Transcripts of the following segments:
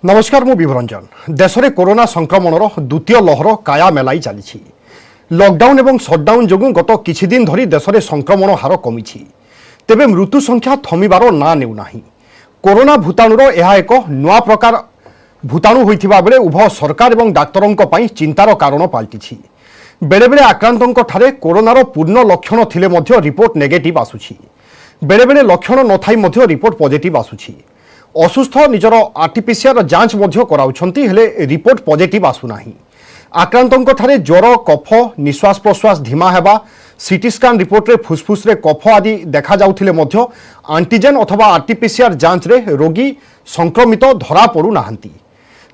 नमस्कार मु विभरंजन। देश में कोरोना संक्रमण द्वितीय लहर काया मेलाई चली। लॉकडाउन एवं सटडाउन जो गत किछि दिन धरी देश में संक्रमण हार कमी तेबे मृत्यु संख्या थमिबार ना नेउना। कोरोना भूताणुर यह एक नुआ प्रकार भूताणु होइथिबा बेले उभय सरकार और डाक्तरों पई चिंतार कारण पलटि। बेले बेले आक्रांतों ठारे कोरोनार पूर्ण लक्षण थिले मध्य रिपोर्ट नेगेटिव आसुछि, बेले बेले लक्षण नथाई मध्य रिपोर्ट पॉजिटिव आसुछि। असुस्थ निजर आरटीपीसीआर जांच मध्य कराउछंती हेले रिपोर्ट पॉजिटिव आसुनाही। आक्रांतों ठारे ज्वर, कफ, निश्वास प्रश्वास धीमा हेबा, सीटी स्कान रिपोर्ट रे फुसफुस रे कफ आदि देखा जाउथिले मध्य एंटीजेन अथवा आरटीपीसीआर जांच रे रोगी संक्रमित धरा पड़ू नाहंती।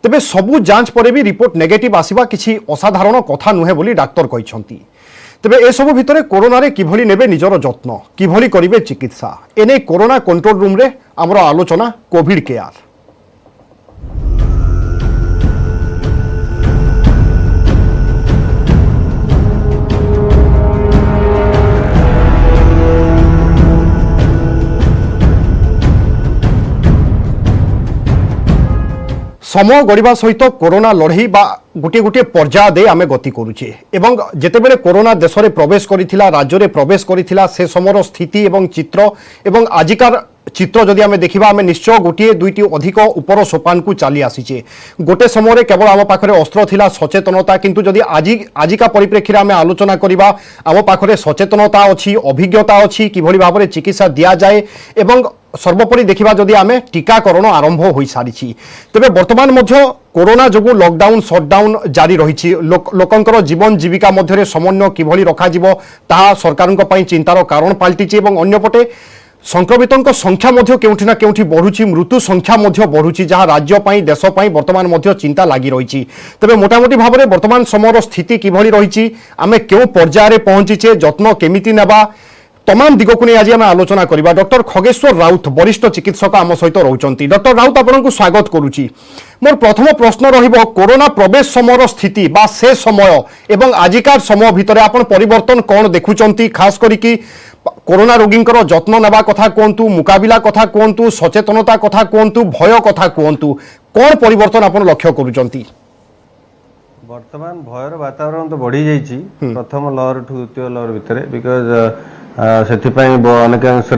तेबे सबु जांच परे भी रिपोर्ट नेगेटिव आसिबा किछि असाधारण कथा नुहे बोली डाक्टर कहिसंती। तेबे ए सब भितरे कोरोना रे किभली नेबे निजर जत्न, किभली करिवे चिकित्सा, एने कोरोना कंट्रोल रूम रे आमर आलोचना कोविड केयर। समय गड़िबा सहित कोरोना लड़ई बा गोटे गोटे पर्याय दे आमे गति करुचे एवं जेतेबेले कोरोना देश में प्रवेश करिथिला, राज्य में प्रवेश करिथिला, से समयर स्थिति एवं चित्र एवं आजिकार चित्र जदि आमे देखिबा आमे निश्चय गोटे दुईटी अधिक उपर सोपान को चली आसीचे। गोटे समय केवल आम पाखरे अस्त्र थिला सचेतनता, किंतु जदि आजिका परिप्रेक्षी आमे आलोचना करिबा आम पाखरे सचेतनता अछि, अभिज्ञता अछि, किभली भाबरे चिकित्सा दिया जाए एवं सर्वोपरि देखिबा जदि आमे टीकाकरण आरंभ हो सारी। तेबे वर्तमान मध्य कोरोना जोगु लॉकडाउन सटडाउन जारी रही। लोकंकर जीवन जीविका मध्य समन्वय किभली रखाजिवो ताहा सरकारक पई चिंतार कारण पलटिछि एवं अन्यपटे संक्रमितों संख्या मध्य केउठी ना केउठी बढ़ुची, मृत्यु संख्या मध्य बढ़ुची, जहाँ राज्य पई देश पई वर्तमान मध्य चिंता लगी रही। तेबे मोटामोटी भाव में वर्तमान समय स्थिति किभली रही, आमे केउ पर्याय रे पहुंचीचे, जत्न केमिति नेबा, तमाम दिग को नहीं आज आम आलोचना करबा। डॉक्टर खगेश्वर राउत वरिष्ठ चिकित्सक आम सहित रहउचंती। डॉक्टर राउत आपनको स्वागत करुची। मोर प्रथम प्रश्न रहिबो कोरोना प्रवेश समय स्थिति बा से समय एवं आजिकार समय भितर आपण परिवर्तन कौन देखुचंती, खास करिकी कोरोना रोगींकर जत्न नेबा कथा कहतु, मुकाबिला कथा कहतु, सचेतनता कथा कहतु, भय कथा कहतु, कौन परिवर्तन आपण लक्ष्य करुचंती? वर्तमान भयर वातावरण तो बढ़ी जाइए प्रथम लहर ठू द्वितीय लहर भितर, बिकज से अनेकांश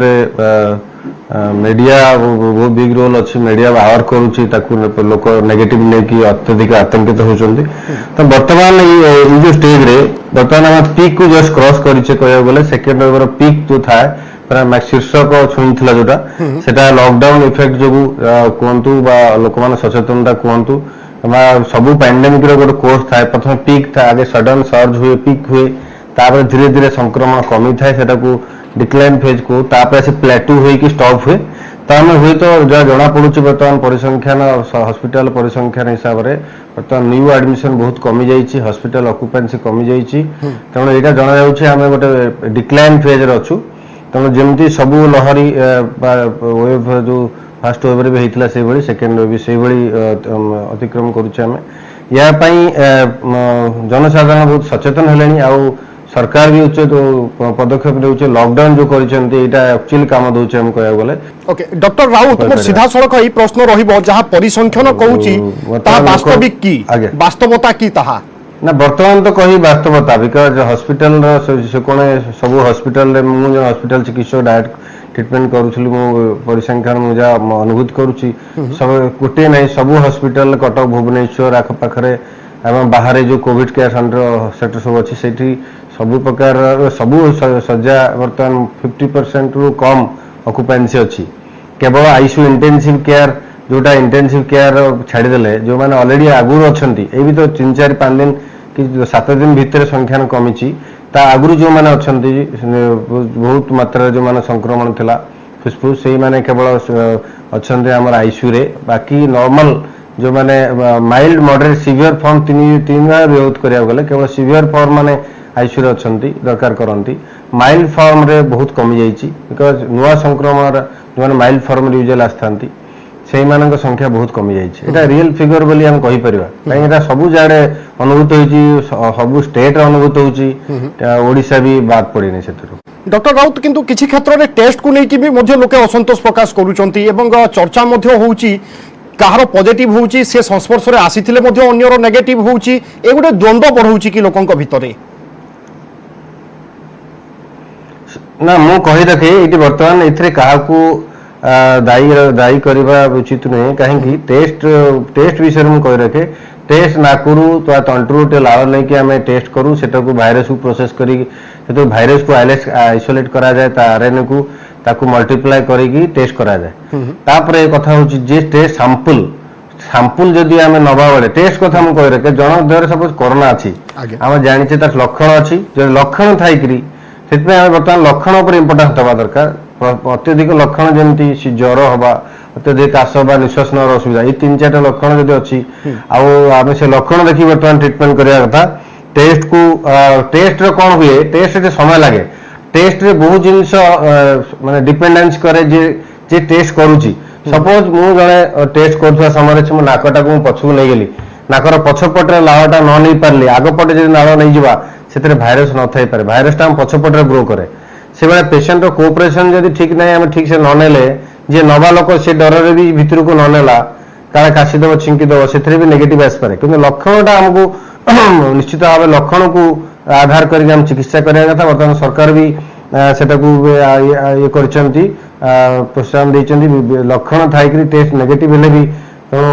मीडिया बहुत बिग रोल अच्छी। मीडिया आवर करुच्ची लोक नेगेटिव नहीं अत्यधिक आतंकित होती। तो बर्तमान ये जो स्टेज रे बर्तमान आम पीक को जस्ट क्रॉस करें कह गले सेकेंड वेव पीक जो था पूरा शीर्षक छुईला जोटा सेटा लॉकडाउन इफेक्ट जो कहतु लोक मैंने सचेतनता कहतु सबू पैंडेमिक गोटे कोर्स था। प्रथम पीक था, आगे सडन सर्ज हुए, पीक हुए, तापर धीरे धीरे संक्रमण कमी थाए सेटा को डिक्लाइन फेज को, तापर से प्लेटू होइकी स्टॉप हुए। तो आम हुए तो जहाँ जना पड़ुଛି बर्तमान परिसंख्यान हॉस्पिटल परिसंख्यान हिसाब से बर्तमान न्यू एडमिशन बहुत कमी जाइए, हॉस्पिटल ऑक्युपेंसी कमी जाइए। तेणु यहाँ जना जाउछि आमे गोटे डिक्लाइन फेज रे अछु। तेणु जमती सबू लहरी वेव जो फास्ट वेव भी होता से भाई सेकेंड वेव भी से भाई अतिक्रम करुचे। आम या जनसाधारण बहुत सचेतन हेलेनी, आउ सरकार भी उचित पदक्षेप ने लॉकडाउन जो एक्चुअली काम दूचे हम कह गले। ओके डॉक्टर राउत मोर सीधा सड़क ये प्रश्न रहिबो जहां परिसंख्यान कहूची ता वास्तविक की वास्तवता की ताहा ना वर्तमान तो कही वास्तवता, बिकज हॉस्पिटल से कोने सब हॉस्पिटल रे मु जो हॉस्पिटल चिकित्सक डायरेक्ट ट्रीटमेंट करूछली मु परिसंख्यान मु जा अनुभूत करूची सब गोटे नहीं सबू हॉस्पिटल कटक भुवनेश्वर आख पाखरे एवं बाहर जो कोविड केयर सेंटर सब अच्छी से सबू प्रकार सबू सज्जा बर्तमान 50% रु कम ऑक्युपेंसी अच्छी। केवल आईसीयू इंटेंसिव केयर जोटा इंटेंसिव केयर छाड़देले जो मैंने ऑलरेडी आगुरी अच्छा ये भी तो 3-4-5 दिन कि 7 दिन भितर संख्यान कमी आगुरी जो मैंने अच्छा बहुत मात्रा जो मैंने संक्रमण थिला फुसफुस से मैंने केवल अच्छा आम आईसीयू रे, बाकी नॉर्मल जो मैंने माइल्ड मॉडरेट सीवियर फॉर्म तीन बार विरोध करा गले केवल सीवियर फॉर्म माने आईसीयू अच्छा दरकार करती। माइल्ड फॉर्म रे बहुत कमी जाइए, बिकज नुआ संक्रमण जो मैंने माइल्ड फॉर्म यूजुअल आसती से संख्या बहुत कमी जाइए। रियल फिगर बोली हम कहि परिबा, कहीं सबू जाड़े अनुभूत होइछि, सबू स्टेट अनुभूत होइछि, ओडिशा भी बात पड़ेनि सेतरो। डॉक्टर राउत किंतु किछि क्षेत्र में टेस्ट को लेकिन भी लोके असंतोष प्रकाश करुचंती एवं चर्चा होउछि କାହାର ପଜିଟିଭ ହେଉଛି ସେ ସଂସ୍ପର୍ଶରେ ଆସିଥିଲେ ମଧ୍ୟ ଅନ୍ୟର ନେଗେଟିଭ ହେଉଛି ଏ ଗୋଟେ ଦ୍ୱନ୍ଦ୍ୱ ବଢ଼ଉଛି କି ଲୋକଙ୍କ ଭିତରେ? ନା ମୁଁ କହି ରଖେ ଏଇଠି ବର୍ତ୍ତମାନ ଏଥିରେ କାହାକୁ ଦାୟୀ କରିବା ଉଚିତ ନୁହେଁ। କାହିଁକି ଟେଷ୍ଟ ବିଷୟରେ ମୁଁ କହି ରଖେ, ଟେଷ୍ଟ ନାକରୁ ତା ତଣ୍ଟରୁ ଟିକେ ଲାଳ ନେଇକି ଆମେ ଟେଷ୍ଟ କରୁ, ସେଟାକୁ ଭାଇରସକୁ ପ୍ରୋସେସ କରିକି ସେଟାକୁ ଭାଇରସକୁ ଆଇସୋଲେଟ୍ କରାଯାଏ, ତା ଆରଏନଏ କୁ ତାକୁ ମଲ୍ଟିପ୍ଲାଏ କରିକି ଟେଷ୍ଟ କରାଯାଏ। ତାପରେ କଥା ହେଉଛି ଯେ ଟେଷ୍ଟ ସାମ୍ପୁଲ ଯଦି ଆମେ ନେବା ବେଳେ ଟେଷ୍ଟ କଥା ମୁଁ କହି ରଖେ, ଜଣଙ୍କ ଦେହରେ ସପୋଜ କରୋନା ଅଛି, ଆମେ ଜାଣିଛେ ତାର ଲକ୍ଷଣ ଅଛି, ଯଦି ଲକ୍ଷଣ ଥାଇକିରି ସେଥିପାଇଁ ଆମେ ବର୍ତ୍ତମାନ ଲକ୍ଷଣ ଉପରେ ଇମ୍ପୋର୍ଟାନ୍ସ ଦେବା ଦରକାର। ଅତ୍ୟଧିକ ଲକ୍ଷଣ ଯେମିତି ଜ୍ୱର ହେବା, ଅତ୍ୟଧିକ କାଶ ବା ନିଶ୍ୱାସ ନେବାର ଅସୁବିଧା, ଏଇ 3-4ଟା ଲକ୍ଷଣ ଯଦି ଅଛି ଆଉ ଆମେ ସେ ଲକ୍ଷଣ ଦେଖି ବର୍ତ୍ତମାନ ଟ୍ରିଟମେଣ୍ଟ କରିବା କଥା। ଟେଷ୍ଟର କ'ଣ ହୁଏ, ଟେଷ୍ଟରେ ସମୟ ଲାଗେ, ଟେଷ୍ଟରେ ବହୁତ ଜିନିଷ ମାନେ ଡିପେଣ୍ଡେନ୍ସ କରେ ଯେ ଟେଷ୍ଟ କରୁଛି। ସପୋଜ ମୁଁ ଜଣେ ଟେଷ୍ଟ କରୁଥିବା ସମୟରେ ମୋ ନାକଟାକୁ ମୁଁ ପଛକୁ ନେଇଗଲି, ନାକର ପଛପଟରେ ଲାଳଟା ନ ନେଇ ପାରିଲି, ଆଗପଟେ ଯଦି ନାଳ ନେଇଯିବା ସେଥିରେ ଭାଇରସ ନଥାଇପାରେ, ଭାଇରସଟା ଆମ ପଛପଟରେ ଗ୍ରୋ କରେ। ସେଭଳିଆ ପେସେଣ୍ଟର କୋଅପରେସନ ଯଦି ଠିକ୍ ନାହିଁ, ଆମେ ଠିକ୍ ସେ ନ ନେଲେ, ଯିଏ ନେବା ଲୋକ ସେ ଡରରେ ବି ଭିତରକୁ ନ ନେଲା, କାଳେ କାଶିଦେବ ଛିଙ୍କିଦେବ, ସେଥିରେ ବି ନେଗେଟିଭ୍ ଆସିପାରେ। କିନ୍ତୁ ଲକ୍ଷଣଟା ଆମକୁ ନିଶ୍ଚିତ ଭାବେ ଲକ୍ଷଣକୁ ଆଧାର କରିକି ଆମେ ଚିକିତ୍ସା କରିବା କଥା। ବର୍ତ୍ତମାନ ସରକାର ବି ସେଟାକୁ ଇଏ କରିଛନ୍ତି, ପ୍ରୋତ୍ସାହନ ଦେଇଛନ୍ତି। ଲକ୍ଷଣ ଥାଇକିରି ଟେଷ୍ଟ ନେଗେଟିଭ୍ ହେଲେ ବି ତେଣୁ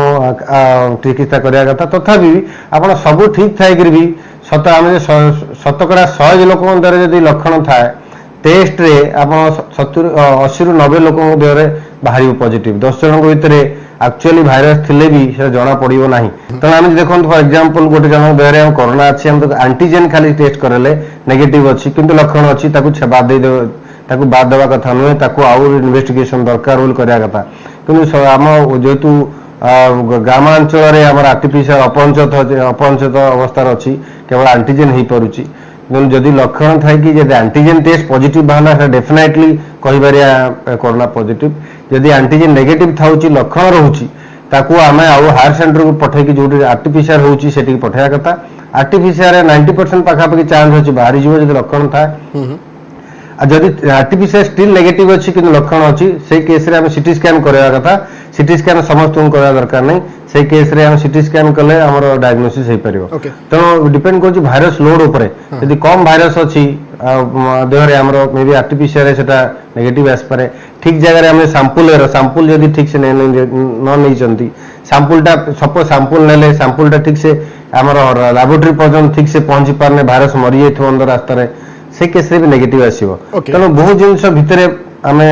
ଚିକିତ୍ସା କରିବା କଥା। ତଥାପି ଆପଣ ସବୁ ଠିକ୍ ଥାଇକିରି ବି ଆମେ ଶତକଡ଼ା 100 ଲୋକଙ୍କ ଦେହରେ ଯଦି ଲକ୍ଷଣ ଥାଏ, ଟେଷ୍ଟରେ ଆପଣ 80ରୁ 90 ଲୋକଙ୍କ ଦେହରେ ବାହାରିବ ପଜିଟିଭ। 10 ଜଣଙ୍କ ଭିତରେ ଆକ୍ଚୁଆଲି ଭାଇରସ ଥିଲେ ବି ସେଟା ଜଣା ପଡ଼ିବ ନାହିଁ। ତେଣୁ ଆମେ ଦେଖନ୍ତୁ ଫର ଏକ୍ସାମ୍ପଲ ଗୋଟେ ଜଣଙ୍କ ଦେହରେ କରୋନା ଅଛି, ଆମେ ତାକୁ ଆଣ୍ଟିଜେନ୍ ଖାଲି ଟେଷ୍ଟ କରେଇଲେ ନେଗେଟିଭ ଅଛି କିନ୍ତୁ ଲକ୍ଷଣ ଅଛି, ତାକୁ ବାଦ ଦେବା କଥା ନୁହେଁ, ତାକୁ ଆଉ ଇନଭେଷ୍ଟିଗେସନ ଦରକାର ବୋଲି କରିବା କଥା। କିନ୍ତୁ ଆମ ଯେହେତୁ ଗ୍ରାମାଞ୍ଚଳରେ ଆମର ଆର୍ଟିଫିସିଆଲ ଅପହଞ୍ଚତ ଅବସ୍ଥାରେ ଅଛି, କେବଳ ଆଣ୍ଟିଜେନ୍ ହେଇପାରୁଛି। କିନ୍ତୁ ଯଦି ଲକ୍ଷଣ ଥାଇକି ଯଦି ଆଣ୍ଟିଜେନ୍ ଟେଷ୍ଟ ପଜିଟିଭ ବାହାରିଲା, ସେଟା ଡେଫିନେଟଲି କହିପାରିବା କରୋନା ପଜିଟିଭ। ଯଦି ଆଣ୍ଟିଜେନ୍ ନେଗେଟିଭ ଥାଉଛି, ଲକ୍ଷଣ ରହୁଛି, ତାକୁ ଆମେ ଆଉ ହାୟର ସେଣ୍ଟରକୁ ପଠେଇକି ଯୋଉଠି ଆର୍ଟିଫିସିଆର ହେଉଛି ସେଠିକି ପଠେଇବା କଥା। ଆର୍ଟିଫିସିଆର 90% ପାଖାପାଖି ଚାନ୍ସ ଅଛି ବାହାରିଯିବ ଯଦି ଲକ୍ଷଣ ଥାଏ। ଆଉ ଯଦି ଆର୍ଟିଫିସିଆର ଷ୍ଟିଲ୍ ନେଗେଟିଭ ଅଛି କିନ୍ତୁ ଲକ୍ଷଣ ଅଛି, ସେଇ କେସ୍ରେ ଆମେ ସିଟି ସ୍କାନ କରିବା କଥା। ସିଟି ସ୍କାନ ସମସ୍ତଙ୍କୁ କରିବା ଦରକାର ନାହିଁ, ସେଇ କେସ୍ରେ ଆମେ ସିଟି ସ୍କାନ କଲେ ଆମର ଡାୟଗ୍ନୋସିସ୍ ହେଇପାରିବ। ତେଣୁ ଡିପେଣ୍ଡ କରୁଛି ଭାଇରସ ଲୋଡ୍ ଉପରେ। ଯଦି କମ୍ ଭାଇରସ ଅଛି ଦେହରେ ଆମର ମେ ବି ଆର୍ଟିଫିସିଆର ସେଟା ନେଗେଟିଭ ଆସିପାରେ। ଠିକ୍ ଜାଗାରେ ଆମେ ସାମ୍ପୁଲ ଯଦି ଠିକ୍ ସେ ନ ନେଇଛନ୍ତି, ସାମ୍ପୁଲଟା ସପୋଜ ସାମ୍ପୁଲ ନେଲେ ସାମ୍ପୁଲଟା ଠିକ୍ ସେ ଆମର ଲାବୋରେଟୋରୀ ପର୍ଯ୍ୟନ୍ତ ଠିକ୍ ସେ ପହଞ୍ଚି ପାରୁନି, ଭାଇରସ ମରିଯାଇଥିବ ଅନ୍ଧ ରାସ୍ତାରେ, ସେ କେସ୍ରେ ବି ନେଗେଟିଭ ଆସିବ। ତେଣୁ ବହୁତ ଜିନିଷ ଭିତରେ ଆମେ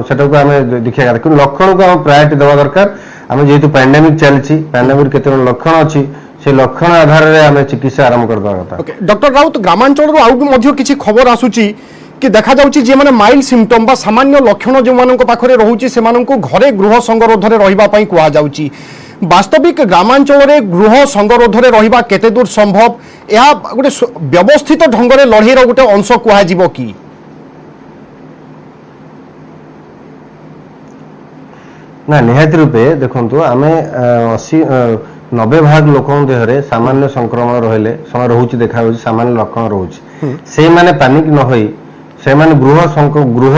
ସେଟାକୁ ଆମେ ଦେଖିବା କଥା, କିନ୍ତୁ ଲକ୍ଷଣକୁ ଆମେ ପ୍ରାୟୋରିଟି ଦେବା ଦରକାର। ଆମେ ଯେହେତୁ ପ୍ୟାଣ୍ଡେମିକ୍ ଚାଲିଛି, ପ୍ୟାଣ୍ଡେମିକ୍ କେତେ ଲକ୍ଷଣ ଅଛି, ସେ ଲକ୍ଷଣ ଆଧାରରେ ଆମେ ଚିକିତ୍ସା ଆରମ୍ଭ କରିଦେବା କଥା। ଡକ୍ଟର ରାଉତ, ଗ୍ରାମାଞ୍ଚଳରୁ ଆଉ ମଧ୍ୟ କିଛି ଖବର ଆସୁଛି କି ଦେଖାଯାଉଛି ଯେଉଁମାନେ ମାଇଲ୍ଡ ସିମ୍ପଟମ୍ ବା ସାମାନ୍ୟ ଲକ୍ଷଣ ଯେଉଁମାନଙ୍କ ପାଖରେ ରହୁଛି ସେମାନଙ୍କୁ ଘରେ ଗୃହ ସଙ୍ଗରୋଧରେ ରହିବା ପାଇଁ କୁହାଯାଉଛି। ବାସ୍ତବିକ ଗ୍ରାମାଞ୍ଚଳରେ ଗୃହ ସଙ୍ଗରୋଧରେ ରହିବା କେତେ ଦୂର ସମ୍ଭବ? ଏହା ଗୋଟେ ବ୍ୟବସ୍ଥିତ ଢଙ୍ଗରେ ଲଢ଼େଇର ଗୋଟେ ଅଂଶ କୁହାଯିବ କି? ନା, ନିହାତି ରୂପେ ଦେଖନ୍ତୁ, ଆମେ 80-90% ଲୋକଙ୍କ ଦେହରେ ସାମାନ୍ୟ ସଂକ୍ରମଣ ରହିଲେ ରହୁଛି, ଦେଖାଯାଉଛି ସାମାନ୍ୟ ଲକ୍ଷଣ ରହୁଛି, ସେଇମାନେ ପାନିକ ନ ହୋଇ ସେମାନେ ଗୃହ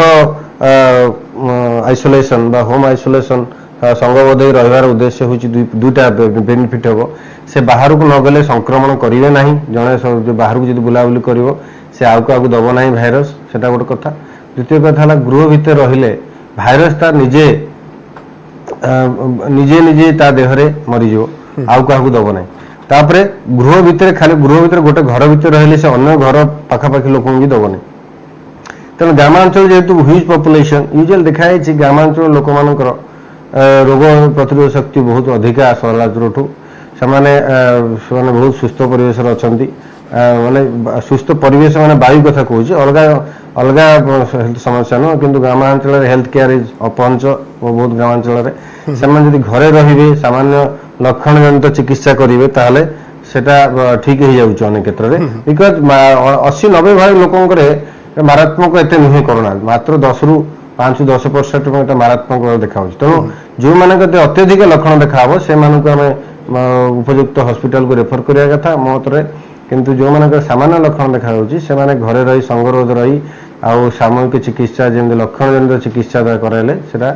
ଆଇସୋଲେସନ ବା ହୋମ ଆଇସୋଲେସନ ସଙ୍ଗବଦ୍ଧ ହୋଇ ରହିବାର ଉଦ୍ଦେଶ୍ୟ ହେଉଛି ଦୁଇଟା ବେନିଫିଟ୍ ହେବ। ସେ ବାହାରକୁ ନ ଗଲେ ସଂକ୍ରମଣ କରିବେ ନାହିଁ, ଜଣେ ବାହାରକୁ ଯଦି ବୁଲାବୁଲି କରିବ ସେ ଆଉ କାହାକୁ ଦେବ ନାହିଁ ଭାଇରସ, ସେଟା ଗୋଟେ କଥା। ଦ୍ୱିତୀୟ କଥା ହେଲା ଗୃହ ଭିତରେ ରହିଲେ ଭାଇରସ ତା ନିଜେ ତା ଦେହରେ ମରିଯିବ, ଆଉ କାହାକୁ ଦେବ ନାହିଁ। ତାପରେ ଗୃହ ଭିତରେ ଗୋଟେ ଘର ଭିତରେ ରହିଲେ ସେ ଅନ୍ୟ ଘର ପାଖାପାଖି ଲୋକଙ୍କୁ ବି ଦେବନି। ତେଣୁ ଗ୍ରାମାଞ୍ଚଳ ଯେହେତୁ ହ୍ୟୁଜ୍ ପପୁଲେସନ, ୟୁଜୁଆଲି ଦେଖାଯାଇଛି ଗ୍ରାମାଞ୍ଚଳ ଲୋକମାନଙ୍କର ରୋଗ ପ୍ରତିରୋଧ ଶକ୍ତି ବହୁତ ଅଧିକା ସହରାଞ୍ଚଳଠୁ। ସେମାନେ ବହୁତ ସୁସ୍ଥ ପରିବେଶରେ ଅଛନ୍ତି, ମାନେ ସୁସ୍ଥ ପରିବେଶ ମାନେ ବାୟୁ କଥା କହୁଛି, ଅଲଗା ସମସ୍ୟା ନୁହଁ। କିନ୍ତୁ ଗ୍ରାମାଞ୍ଚଳରେ ହେଲ୍ଥ କେୟାର ଇଜ୍ ଅପହଞ୍ଚ ବହୁତ ଗ୍ରାମାଞ୍ଚଳରେ। ସେମାନେ ଯଦି ଘରେ ରହିବେ, ସାମାନ୍ୟ ଲକ୍ଷଣ ଜନିତ ଚିକିତ୍ସା କରିବେ, ତାହେଲେ ସେଟା ଠିକ୍ ହେଇଯାଉଛି ଅନେକ କ୍ଷେତ୍ରରେ। ବିକଜ 80-90% ଲୋକଙ୍କର ମାରାତ୍ମକ ଏତେ ନୁହେଁ କରୋନା, ମାତ୍ର 5-10% ଏଟା ମାରାତ୍ମକ ଦେଖାଯାଉଛି। ତେଣୁ ଯେଉଁମାନଙ୍କ ଅତ୍ୟଧିକ ଲକ୍ଷଣ ଦେଖାହେବ ସେମାନଙ୍କୁ ଆମେ ଉପଯୁକ୍ତ ହସ୍ପିଟାଲକୁ ରେଫର କରିବା କଥା ମୋ ମତରେ। କିନ୍ତୁ ଯେଉଁମାନଙ୍କର ସାମାନ୍ୟ ଲକ୍ଷଣ ଦେଖାଯାଉଛି ସେମାନେ ଘରେ ରହି ସଙ୍ଗରୋଧ ରହି ଆଉ ସାମୂହିକ ଚିକିତ୍ସା ଯେମିତି ଲକ୍ଷଣ ଜନିତ ଚିକିତ୍ସା କରାଇଲେ ସେଟା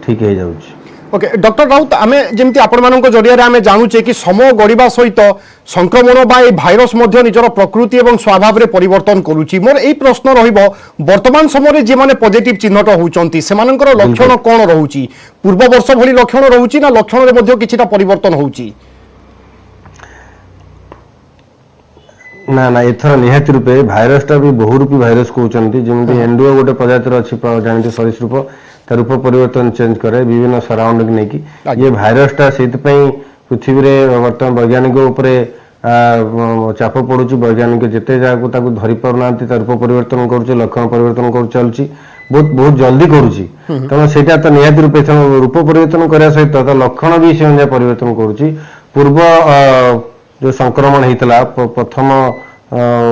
ଠିକ୍ ହେଇଯାଉଛି। ओके डॉक्टर राउत आमे जेमती आपण मानक जरिया आमे जानुचे कि समय गड़िबा सहित संक्रमण बा ए भाइरस मध्य निजर प्रकृति एवं स्वभाव रे परिवर्तन करूची मोर एई प्रश्न रहिबो वर्तमान समय रे जे माने पॉजिटिव चिन्हट होउचंती सेमानकर लक्षण कोन रहउची पूर्व वर्ष भली लक्षण रहउची ना लक्षण रे मध्य किछिटा परिवर्तन होउची ना ना एथर निहाती रूपे भाइरसटा भी बहुरूपी भाइरस कहते जमी एंडुओ गोटे प्रजातिर अच्छी जानते सरीसृप तार रूप परिवर्तन चेंज करे विभिन्न सराउंडिंग नहीं कि ये भाइरसटा से पृथ्वी रे वर्तमान वैज्ञानिक उपरे चाप पड़ुची वैज्ञानिक जिते जहाँ धरी पारना रूप परिवर्तन कर लक्षण परिवर्तन कर चलुची बहुत बहुत जल्दी करुच्ची तेणु से तो निहाती रूपे रूप परिवर्तन करने सहित लक्षण भी से अनुसार परिवर्तन करुच्ची पूर्व जो संक्रमण होता प्रथम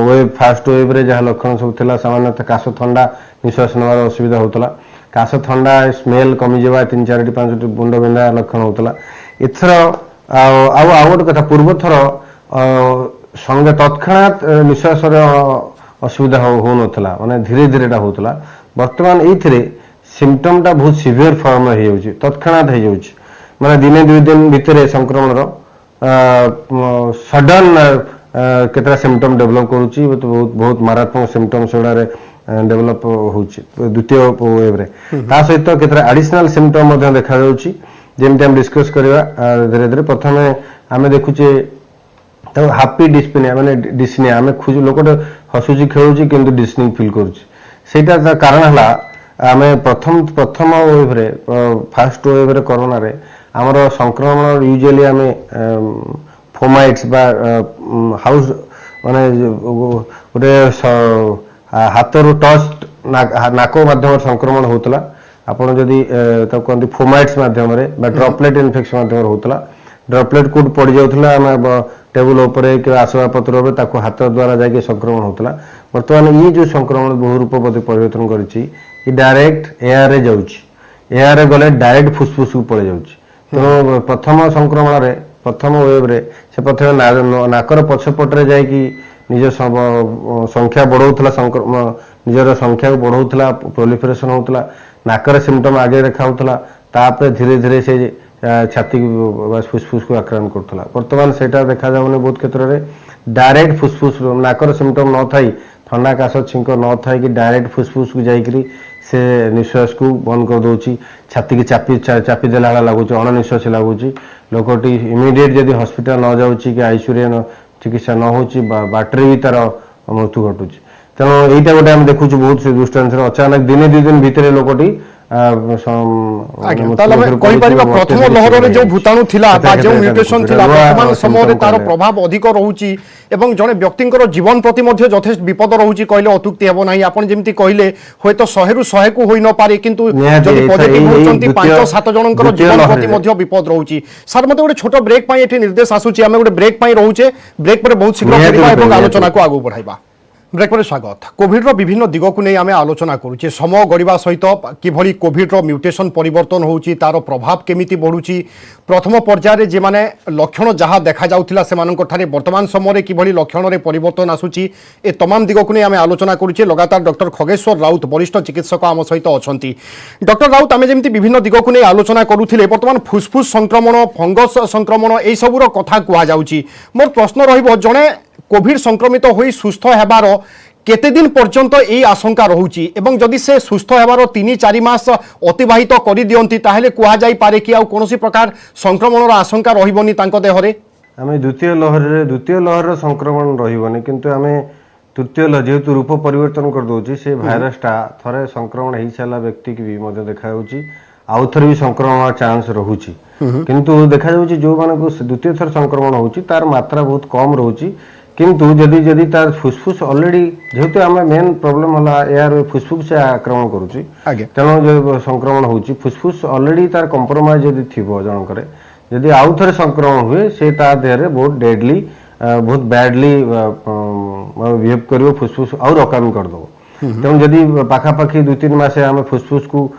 वेव फास्ट वेव रे जहाँ लक्षण सब था सामान्यतः काश थंडा निश्वास नवार असुविधा होता काश थंडा स्मेल कमिजा 3-4-5 मुंड बिंधा लक्षण होता एथर आउ गोटे कथा पूर्व थर संगे तत्क्षणात निश्वास असुविधा हो नाला माने धीरे धीरे होता बर्तमान ये सिम्पटमटा बहुत सीवियर फॉर्म हो तत्क्षणात हो माने दिने 2 दिन भितर संक्रमण सडन केतरा सिम्पटम डेवलप करुच्ची बहुत बहुत मारात्मक सिम्पटम से डेवलप होउची द्वितीय वेव रे ता सहित केतरा एडिशनल सिम्पटम मध्य देखा जाउची जेमते हम डिस्कस करबा धीरे धीरे प्रथमे आमे देखुचे तो हैप्पी डिस्पिनिया माने डिस्निया आमे खुज लोकट हसुची खेलुची किंतु डिस्निंग फील करूची सेटा कारण हला आमे प्रथम वेव रे फर्स्ट वेव रे कोरोना रे आमर संक्रमण यूजुअली आमे फोमाइट्स बा हाउस माने गोटे हाथर टच नाक माध्यम संक्रमण होता आपड़ जदि कहते फोमाइट्स माध्यम ड्रॉपलेट इन्फेक्शन माध्यम होता ड्रॉपलेट कौट पड़ जाऊला टेबुल उपरे कि आसवा पत्र हाथ द्वारा जाके संक्रमण होता बर्तमान ये जो संक्रमण बहुरूप परिवर्तन कर डायरेक्ट एयर रे जाउची एयर रे गले डायरेक्ट फुसफुस को पड़ जाउची तेणु प्रथम संक्रमण प्रथम वेव रे से प्रथम नाकर पछपटे जाकि निज संख्या बढ़ाऊला निजर संख्या को बढ़ाऊला प्रोलिफरेशन होता नाकर सिम्पटम आगे देखा तापर धीरे धीरे से छाती फुसफुस को आक्रांत करुला बर्तमान से देखा जाऊनी बहुत क्षेत्र में डायरेक्ट फुसफुस नाकर सिम्पटम न थाई ठंडा काश छिंक न था कि डायरेक्ट फुसफुस को जाकरी से निश्वास को बंद कर दूची छाती की चापी देला लगुच अणनिश्वासी लगुच लोकटी इमिडिएट जदि हॉस्पिटल न जाऊँगी कि आईसीयू चिकित्सा न होची बाटरी भी तार मृत्यु घटुची तेणु यहीटा गोटे आम देखु बहुत से दृष्टांत अचानक दिने 2 दिन भितर लोकटी प्रथम लहर रे जो भूताणु थिला बा जो म्यूटेशन थिला वर्तमान समय रे तार प्रभाव अधिक रहउची एवं जने व्यक्तिंकर जीवन प्रति मध्य यथेष्ट विपद रहउची कहले अतुक्ति हेबो नाही आपण जेमति कहले होय तो 100 रु 100 को होई न पारे किंतु जदि पॉजिटिव होचंती 5-7 जनकर जीवन प्रति मध्य विपद रहउची सर मते गोटे छोट ब्रेक पई एठी निर्देश आसुची हमें गोटे ब्रेक पई रहउचे ब्रेक पर बहुत शीघ्र फेरबा एवं आलोचना को आगु बढ़ाइबा ब्रेक पर स्वागत कोविड विभिन्न दिग को नहीं आम आलोचना करुचे समय गड़िबा सहित किभली कोविड म्यूटेशन परिवर्तन होउची तार प्रभाव केमिति बढ़ुची प्रथम पर्यायर जे माने लक्षण जहाँ देखा जाउथिला सेमानंकठारे वर्तमान समय किभली लक्षण रे परिवर्तन आसुची ए तमाम दिग को नहीं आम आलोचना करुचे लगातार डॉक्टर खगेश्वर राउत वरिष्ठ चिकित्सक आम सहित अछंती डॉक्टर राउत आम जेमति विभिन्न दिग को नहीं आलोचना करुथिले वर्तमान फुसफुस संक्रमण फंगस संक्रमण एई सबुर कथा कुआ जाउची मोर प्रश्न रहिबो जणे कोविड संक्रमित होई सुस्थ हेबार केते दिन पर्यंत यही आशंका रहुची एवं जदि से सुस्थ हेबार 3-4 मास अतिबाहित करि दियंती ताहेले कुआ जाई पारे कि आ कोनोसी प्रकार संक्रमणर आशंका रहिबोनी तांको देहरे आमे द्वितीय लहर संक्रमण रहिबोनी किंतु आमे तृतीय लहर जेहेतु रूप परिवर्तन कर दोची से भाइरसटा थरे संक्रमण हेई साला व्यक्ति की भी मध्य देखा जाउची आउ थर भी संक्रमण चांस रहुची किंतु देखा जाउची जो मानको द्वितीय थर संक्रमण होची तार मात्रा बहुत कम रहुची किंतु जदि जदि तार फुसफुस ऑलरेडी जेहेतु आम मेन प्रोब्लेम हला यार फुसफुस से आक्रमण करुची तेणु जो संक्रमण होची फुसफुस ऑलरेडी तार कंप्रोमाइज जदि थिबो जनकर जदि आउ थरे संक्रमण हुए से ता देहरे बहुत डेडली बहुत बैडली बिहेव करिवो फुसफुस और अकामी कर दो तेणु जदि पाखापाखि 2-3 मास आम फुसफुस को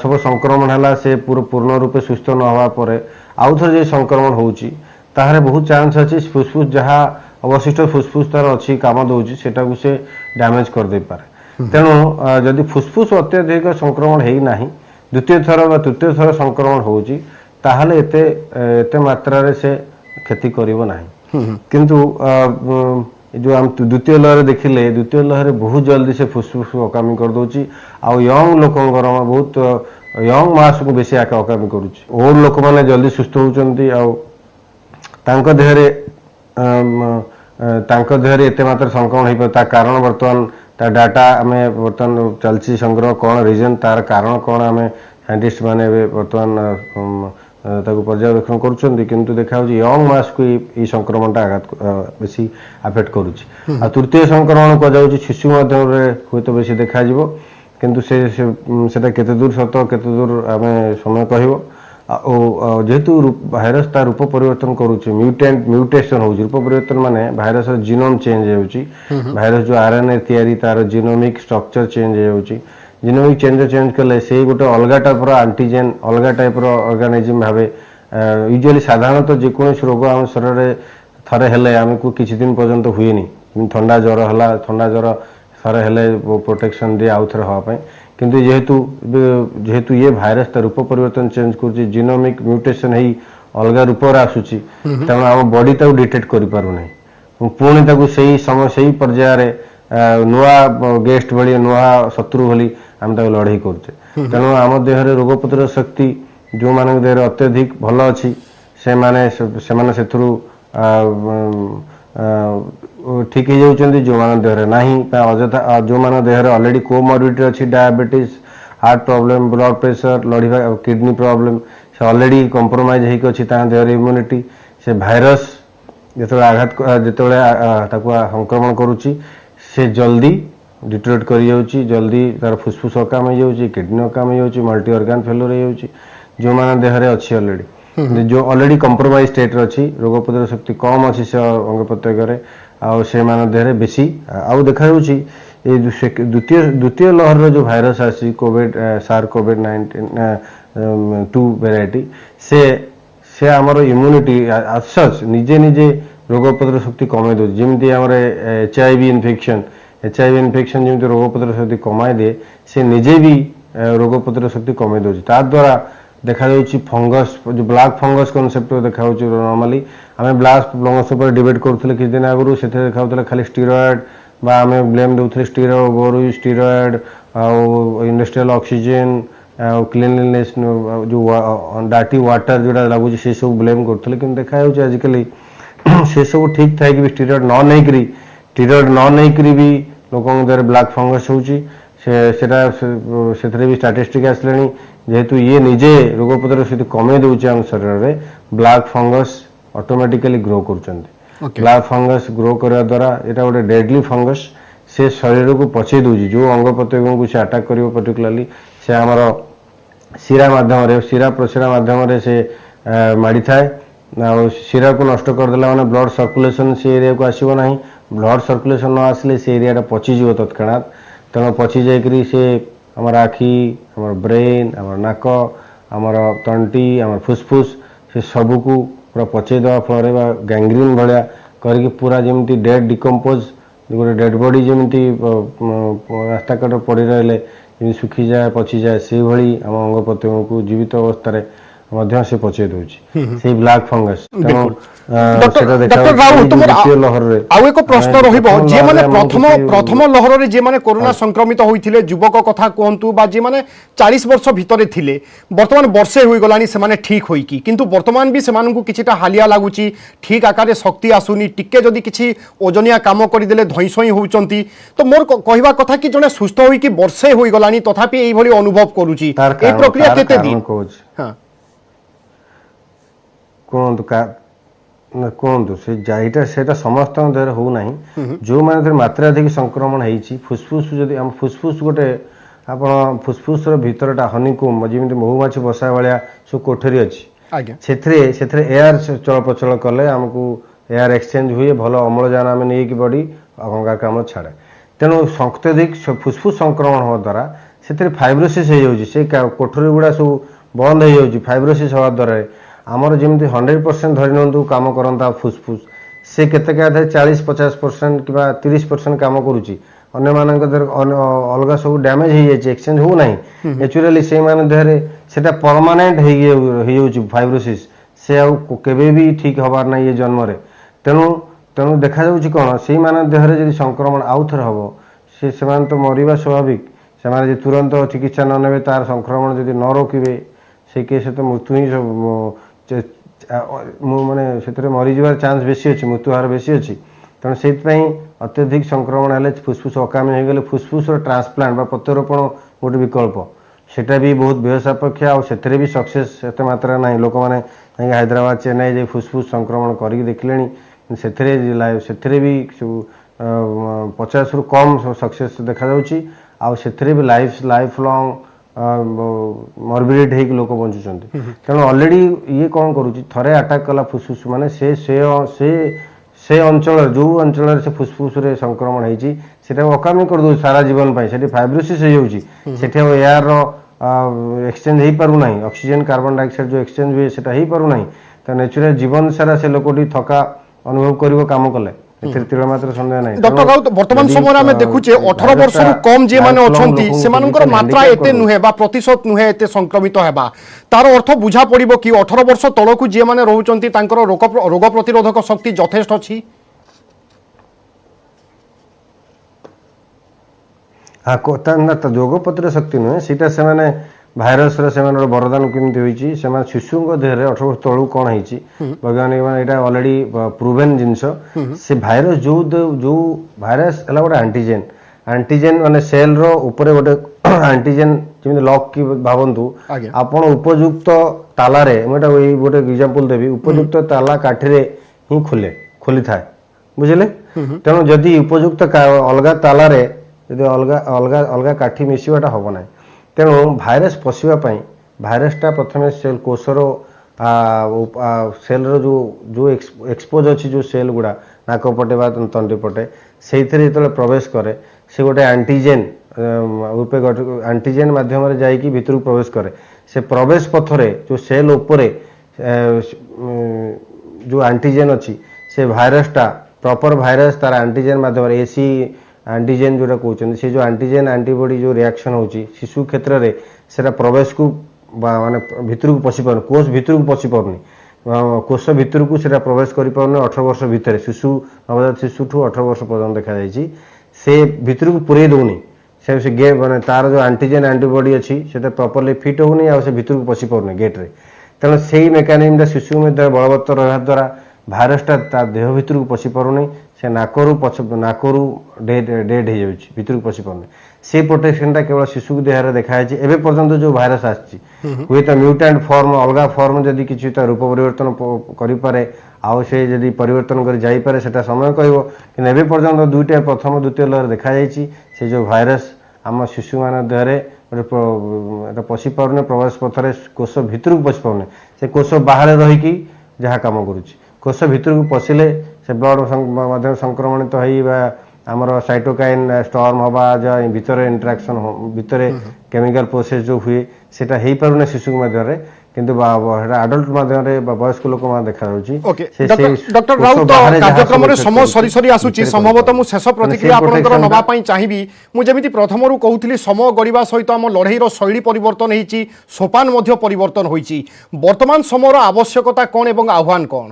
सब संक्रमण है से पूर्ण रूपे सुस्थ न हवा पर आउ थरे जे संक्रमण होची ताहारे बहुत चांस अछि फुसफुस जहाँ अवशिष्ट फुसफुस तार अच्छी काम दौर से डैमेज कर दे पारे तेणु जदि फुसफुस अत्यधिक संक्रमण है ना द्वितीय थर तृतीय थर संक्रमण होची ताहले एते एते मात्रा रे से क्षति करिवो नाही किंतु जो हम द्वितीय लहर देखिले द्वितीय लहर बहुत जल्दी से फुसफुस अकामी कर दोची आ यंग लोकंकर बहुत यंग मास को बेसी आका अकामी करूची और लोक माने जल्दी सुस्थ होचंती आ तांको देहरे तांको देहरे एते मात्र संक्रमण होई ता कारण वर्तमान ता डाटा हमें वर्तमान चलची संग्रह कोन रीजन तार कारण कोन हमें साइंटिस्ट माने वर्तमान ताको पर्यवेक्षण करूछंती किंतु देखा होची यंग मास को ई संक्रमणटा आघात बेसी अफेक्ट करूची आ तृतीय संक्रमण को जाउची शिशु माध्यम रे होय तो बेसी देखा जिवो किंतु सेटा केते दूर सत केते दूर हमें समय कहबो जेहेतु भाइरस तार रूप परिवर्तन करूची म्यूटेशन होची रूप परिवर्तन माने भाइरस जीनोम चेंज होची भाइरस जो आरएनए तयारी तार जीनोमिक स्ट्रक्चर चेंज होची जीनोमिक चेंज कले से गोटे अलग टाइप एंटीजेन अलग टाइप ऑर्गेनिज्म भावे यूजुअली साधारणतः जेकोसी रोग आम शरीर में थरे हेले आमको किछि दिन पर्यंत हुएनी ठंडा ज्वर हला ठंडा ज्वर थरे हेले प्रोटेक्शन दे आउ थरे हवा पई किंतु जेहेतु ये भाइरस ता रूप परिवर्तन चेंज करछि जीनोमिक म्यूटेशन हेई अलग रूप रे आसुछि तनो हम बॉडी ताऊ डिटेक्ट करि पारु नै पुणी ताकू सही समय सही पर्याय रे नुआ गेस्ट भली नुआ शत्रु भली हम ताकू लड़ाई करछे तनो हम देह रे रोग प्रतिरोधक शक्ति जो मान देह रे अत्यधिक भल अछि से माने सेथुरु ठीक हो जाउछन्ती जो मान देह रे नाही अजथा जो मान देह रे ऑलरेडी कोमॉर्बिडिटी अछि diabetes heart problem blood pressure लड़ीवा किडनी प्रॉब्लम से ऑलरेडी कंप्रोमाइज हेक अछि ता देह रे इम्यूनिटी से भाइरस जेतबे आघात जेतबे ताकू संक्रमण करूची से जल्दी डिटेक्ट करि जाउची जल्दी तार फुसफुस अकाम हो जाउची किडनी अकाम हो जाउची मल्टी ऑर्गन फेल्योर हो जाउची जो मान देह रे अछि ऑलरेडी जो ऑलरेडी कंप्रोमाइज स्टेट रे अछि रोग प्रतिरोधक शक्ति कम अछि से अंग प्रत्यंग रे आ से मान देह रे बेसी आ देखा जाउची ए द्वितीय लहर रो जो भाइरस आसी कोविड सार कोविड 19 2 वेराइटी से हमर इम्यूनिटी सच निजे निजे रोग प्रतिरोधक शक्ति कमे दो जेमती हमर एचआईवी इन्फेक्शन जेमती रोग प्रतिरोधक शक्ति कमाई दे से निजे भी रोग प्रतिरोधक शक्ति कमे दो ता द्वारा देखा जाउची फंगस जो ब्लैक फंगस कांसेप्ट देखा जाउची नॉर्मली हमें ब्लैक फंगस ऊपर डिबेट करथले किछ दिन आगु से देखा होतले खाली स्टेरॉइड बा हमें ब्लेम देउथले स्टेरॉइड गोरु स्टेरॉइड आ इंडस्ट्रियल ऑक्सीजन क्लीनलीनेस जो डाटी वाटर जोड़ा लागुची से सब ब्लेम करथले किन देखा जाउची आजकल से सब ठीक था कि स्टेरॉइड न नहीं करी भी लोगों देर ब्लैक फंगस होची से भी स्टैटिस्टिक आसलेनी जेहेतु ये निजे रोग प्रतिरोधक शक्ति कमे दउची हम शरीर रे ब्लैक फंगस ऑटोमेटिकली ग्रो करचंती ब्लैक फंगस ग्रो करने द्वारा एटा गोटे डेडली फंगस से शरीर को पचे दउची जो अंग प्रत्यंग को से अटैक करिवो पर्टिकुलरली से हमर शिरा माध्यम रे शिरा प्रशिरा माध्यम रे से माडी थाए शिरा को नष्ट कर देला माने ब्लड सर्कुलेशन से एरिया को आसीबो नाही ब्लड सर्कुलेशन न आसले से एरिया पची जीव तत्क्षणात तेणु पची जाइकरी से हमर आखी हमर ब्रेन हमर नाक हमर तंटी हमर फुसफुस से सब को पूरा पचे देवा फल गैंग्रीन भाया करके पूरा जमी डेड डिकम्पोज गोटे डेड बॉडी जमी रास्ता कट पड़ी रही सुखी जाए पची जाए से भाई आम अंग प्रत्यंग को जीवित अवस्था मध्य से पचे दउची से ब्लैक फंगस डॉक्टर राहुल तुमर आउ एक प्रश्न रहिबो जे माने प्रथम लहर रे जे माने कोरोना संक्रमित होइथिले युवक कथा कोंतु बा जे माने 40 वर्ष भितरे थिले वर्तमान वर्षे होई गलानी से माने ठीक होई की किंतु वर्तमान भी से मानन को किछिटा हालिया लागुची ठीक आकारे शक्ति आसुनी टिके जदी किछि ओजनिया काम करि देले धइसई होउचंती तो मोर कहवा कथा कि जने सुस्थ होई कि वर्षे होई गलानी तथापि एई भली अनुभव करूची ए प्रक्रिया केते दिन हां कहतु से जाइटा सेटा समस्त देह हो नहीं जो माने मात्राधिक संक्रमण होइछि फुसफुस जदि हम फुसफुस गोटे आपण फुसफुस रो भीतरटा हनीकुम जेमिति महुमाछी बसा भाया सब कोठरी अछि आज्ञा सेथरे एयर चलप्रचल कले हमकु एयर एक्सचेंज हुए भल अम्लजान आम नहीं कि बॉडी अंगारकाम्ल छाड़े तेणु अत्यधिक फुसफुस संक्रमण होवा द्वारा से फाइब्रोसिस हो जाउछि से कोठरी गुड़ा सब बंद हो जाउछि फाइब्रोसिस होवा द्वारा आमर जमी 100% धरी नियंतु काम करता फुसफुस से केते 40-50% कि 30% काम करुच्ची अन्य मानक अलग सब डैमेज हो जाए एक्सचेंज हो ना नेचुराली से मान देहरे सेटा परमानेंट हो फाइब्रोसिस से केबे भी ठीक हबार ना ये जन्म रे तेणु तेणु देखा जाउछि कोन से मान देहरे जदि संक्रमण आउ थर हबो से मान तो मरिबा स्वाभाविक से माने तुरंत चिकित्सा न नेबे तार संक्रमण जदि न रोकिबे से केस तो मृत्यु ही माने से मरी जबार चांस बेसी अच्छी मृत्यु हार बेसी अच्छी तेणु से अत्यधिक संक्रमण हेल्ले फुसफुस अकामी हो गले फुसफुस ट्रांसप्लांट बा प्रत्यारोपण गोटे विकल्प सेटा भी बहुत व्यय सापेक्ष आउ भी सक्सेस एत मात्रा ना लोक मैंने हैदराबाद चेन्नई जे फुसफुस संक्रमण करके देखिले से भी 50 रु कम सक्सेस देखा जाउछि आउ से भी लाइफ लॉन्ग मॉर्बिडिटी है लोक बंचुंट तेणु ऑलरेडी ये कौन करुच्ची थरे अटैक कला फुसफुस माने से अंचल जो अंचल से फुसफुस रे संक्रमण होती अकामी कर दो सारा जीवन से फाइब्रोसिस हो एयर एक्सचेंज हो पारना ऑक्सीजन कार्बन डाइऑक्साइड जो एक्सचेंज हुए से हो पारना तो नेचुरल जीवन सारा से लोकटी थका अनुभव कर काम कले तिलमात्र सन्देह नहीं डॉक्टर राउत वर्तमान समय आम देखुचे 18 वर्ष कम जे माने अछंती सेमानकर मात्रा एते नुहे बा प्रतिशत नुहे एते संक्रमित हेबा तार अर्थ बुझा पड़िबो कि 18 वर्ष तळकु जे माने रहउचंती तांकर रोग प्रतिरोधक शक्ति यथेष्ट अछि हाँ रोग प्रतिरोधक शक्ति नुहे सीटा से माने भाइरस वरदान केमती शिशु देह 18 वर्ष तलू कौन है वैज्ञानिक मैंने ऑलरेडी प्रूवेन जिनस से भाइरस जो भाइरस है गोटे आंटीजेन आंटीजेन माने सेल रो ऊपर गोटे आंटीजेन जमी लक की भावतु आपण उपयुक्त तालारे मुझे गोटे एग्जांपल देवी उपयुक्त ताला काठी ही खोली थाए बुझे तेणु जदि उपयुक्त अलग तालारे जदि अलग अलग अलग काठी मिसवाटा हम ना तेणु भाइरस पशिवाई भाइरसटा प्रथम सेल कोषर सेल जो जो एक्सपोज अच्छी जो सेल गुड़ा नाक पटे तंटी पटे से जो प्रवेश करे से गोटे आंटीजेन आंटीजेन माध्यम जाइकी भितर प्रवेश करे से प्रवेश पथरे जो सेल उपरे जो आंटीजेन अच्छी से भाइरसटा प्रॉपर भाइरस तार आंटीजेन माध्यम एसी आंटीजेन जोटा कहते से जो आंटीजेन आंटीबॉडी जो रिएक्शन होची शिशु क्षेत्र में सेटा प्रवेश को माने भितर को पशि पार कोष भितर को पशि पारनी कोष भितर को सेटा प्रवेश करि पारने 18 वर्ष भितर शिशु नवजात शिशु ठू 18 वर्ष पर्यंत देखा जाइए से भितर को पुरे दौनी से गे माने तार जो आंटीजेन आंटीबॉडी अच्छी से प्रॉपर्ली फिट होनी आ से भितर को पशि पारनी गेट्रे तेणु से मेकानिजम शिशु में बलवत्तर रहा द्वारा भाइरसटा देह भितर को पशि पारुनी से नाकरू डेड हो जाऊँगी भितर को पशि पारनी से प्रोटेक्शनटा केवल शिशु देह देखाई एवं पर्यंत जो भाइरस आसी हुए तो म्यूटेंट फॉर्म अलग फॉर्म जदि किसी रूप परिवर्तन करे आउ से जदि परिवर्तन कर जाइपे से समय कह एवं पर्यंत दुईटा प्रथम द्वितीय लहर देखा से जो भाइरस आम शिशु मान देहरे गोटे पशि पारने प्रवेश पथरे कोष भितर को पशि पारने से कोष बाहर रहीकि जहाँ कम करुच्ची कोष भितर को पशिले से ब्लड संक्रमणित आमर साइटोकाइन स्टॉर्म हवा भितर इंटरेक्शन भितर केमिकल प्रोसेस जो हुए सेटा हो पारना शिशु मध्य किंतु आडल्ट माध्यम वयस्क लोक देखा डॉक्टर राउत कार्यक्रम रे समय सरी सरी आसुची संभवतः मु शेष प्रतिक्रिया आपनकर नबा पई चाहिबी मु जेमिति प्रथमरु कहउथिली समय गड़िबा सहित आम लड़ाई रो शैली परिवर्तन होईची सोपान मध्य परिवर्तन होईची वर्तमान समय रो आवश्यकता कोन एवं आह्वान कोन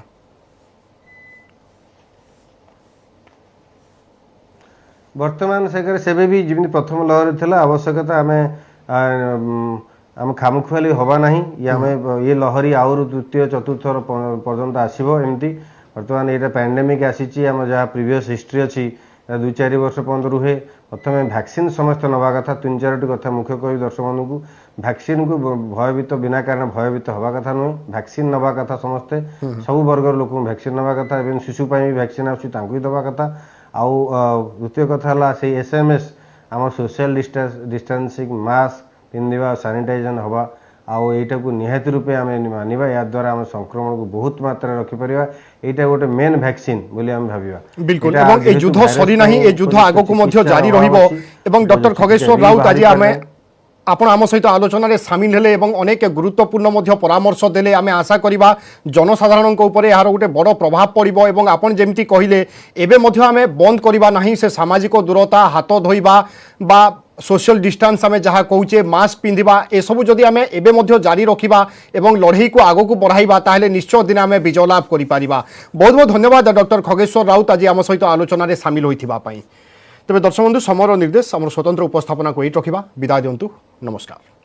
वर्तमान से भी जमी प्रथम लहर थी आवश्यकता आम खामुखुआली हवा ना ये आम ये लहरी आउर द्वितीय चतुर्थ पर्यंत आसो एमती बर्तमान ये पैंडेमिक आसी आम जहाँ प्रिवियस हिस्ट्री अच्छी 2-4 वर्ष पर्यंत रुहे प्रथम वैक्सीन समस्त नवा कथा 3-4टी कथा मुख्य कह दर्शक मान को वैक्सीन को भयभीत बिना कारण भयभीत हवा कथा नुहे वैक्सीन नवा कथा समस्ते सब वर्गर लोक वैक्सीन नवा कथा इवन शिशु भी वैक्सीन आसूँ दवा कथा आउ द्वितीय कथा है से SMS आम सोशल डिस्टेंसिंग मास्क पिंधा सानिटाइजेशन हवा आउ एटा को निहाती रूपे आम मानिबा या द्वारा आम संक्रमण को बहुत मात्रा रखिपर यहाँ गोटे मेन वैक्सीन बोली आम भाविबा बिल्कुल एवं ए युद्ध सरी नाही ए युद्ध आगो को मध्य जारी रहिबो एवं डॉक्टर खगेश्वर राउत आज आमे ଆପଣ ଆମ ସହିତ ଆଲୋଚନାରେ ସାମିଲ ହେଲେ ଏବଂ ଅନେକ ଗୁରୁତ୍ୱପୂର୍ଣ୍ଣ ମଧ୍ୟ ପରାମର୍ଶ ଦେଲେ। ଆମେ ଆଶା କରିବା ଜନସାଧାରଣଙ୍କ ଉପରେ ଏହାର ଗୋଟେ ବଡ଼ ପ୍ରଭାବ ପଡ଼ିବ ଏବଂ ଆପଣ ଯେମିତି କହିଲେ ଏବେ ମଧ୍ୟ ଆମେ ବନ୍ଦ କରିବା ନାହିଁ ସେ ସାମାଜିକ ଦୂରତା, ହାତ ଧୋଇବା ବା सोशल डिस्टेंस आम जहाँ कहे मास्क पिंधा एसबू जदि आम एबे जारी रखा और लड़ई को आग को बढ़ाइबा ताहले निश्चय दिन आम विजय लाभ करि पारिबा। बहुत बहुत धन्यवाद डॉक्टर खगेश्वर राउत आज आम सहित आलोचन सामिल होइथिबा पई। तेबे दर्शक बंधु समर निर्देश आम स्वतंत्र उपस्थापना को रखा विदाय दिंतु। नमस्कार।